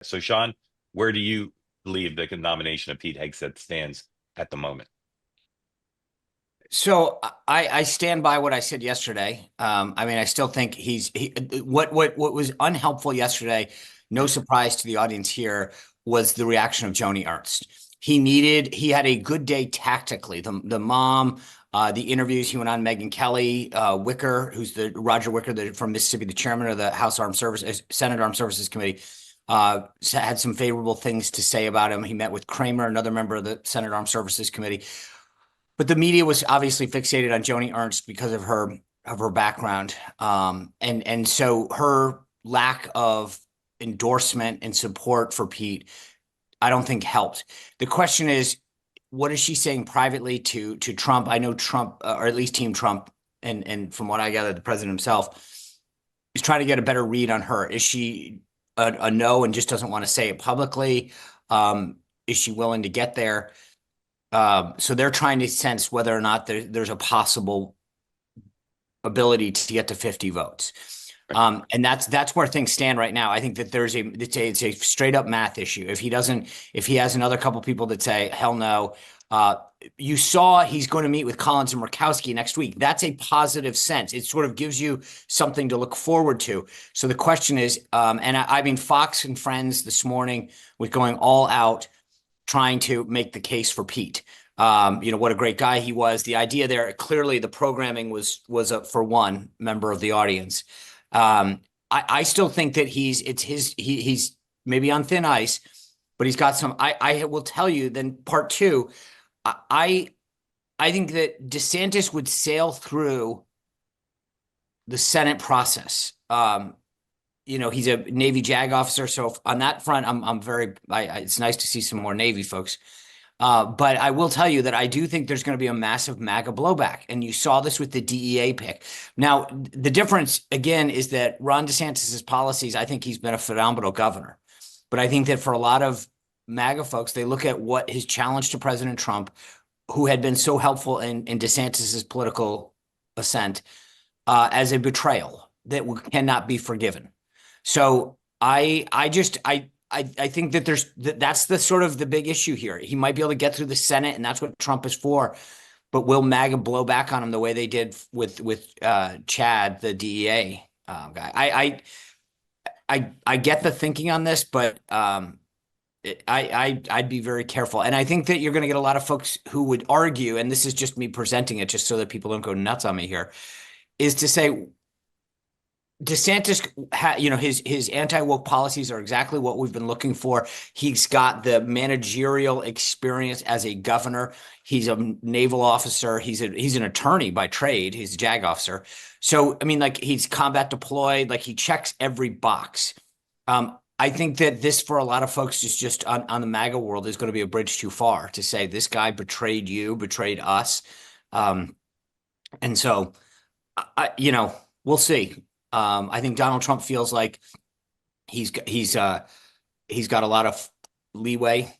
So, Sean, where do you believe the nomination of Pete Hegseth stands at the moment? So I stand by what I said yesterday. I mean, I still think what was unhelpful yesterday, no surprise to the audience here, was the reaction of Joni Ernst. He had a good day tactically. The mom, the interviews he went on, Megyn Kelly, Wicker, who's the Roger Wicker from Mississippi, the chairman of the House Armed Services, Senate Armed Services Committee, had some favorable things to say about him. He met with Kramer, another member of the Senate Armed Services Committee. But the media was obviously fixated on Joni Ernst because of her background, and so her lack of endorsement and support for Pete, I don't think helped. The question is, what is she saying privately to Trump? I know Trump, or at least Team Trump, and from what I gather, the president himself is trying to get a better read on her. Is she a no and just doesn't want to say it publicly? Is she willing to get there? So they're trying to sense whether or not there's a possible ability to get to 50 votes. And that's where things stand right now. I think that it's a straight up math issue. If he has another couple people that say, hell no, you saw he's going to meet with Collins and Murkowski next week. That's a positive sense. It sort of gives you something to look forward to. So the question is, I mean, Fox and Friends this morning was going all out trying to make the case for Pete. What a great guy he was. The idea there, clearly the programming was for one member of the audience. I still think that he's maybe on thin ice, but he's got some. I will tell you then part two. I I think that DeSantis would sail through the Senate process. He's a Navy JAG officer, so on that front, I'm very. It's nice to see some more Navy folks. But I will tell you that I do think there's going to be a massive MAGA blowback. And you saw this with the DEA pick. Now, the difference, again, is that Ron DeSantis' policies, I think he's been a phenomenal governor. But I think that for a lot of MAGA folks, they look at what his challenge to President Trump, who had been so helpful in DeSantis' political ascent, as a betrayal that cannot be forgiven. So I think that that's the sort of the big issue here. He might be able to get through the Senate, and that's what Trump is for. But will MAGA blow back on him the way they did with Chad, the DEA guy? I get the thinking on this, but I'd be very careful. And I think that you're going to get a lot of folks who would argue, and this is just me presenting it just so that people don't go nuts on me here, is to say DeSantis, his anti-woke policies are exactly what we've been looking for. He's got the managerial experience as a governor. He's a naval officer. He's an attorney by trade. He's a JAG officer. So, I mean, like, he's combat deployed. Like, he checks every box. I think that this, for a lot of folks, is just on the MAGA world, is going to be a bridge too far to say this guy betrayed you, betrayed us. And so, we'll see. I think Donald Trump feels like he's got a lot of leeway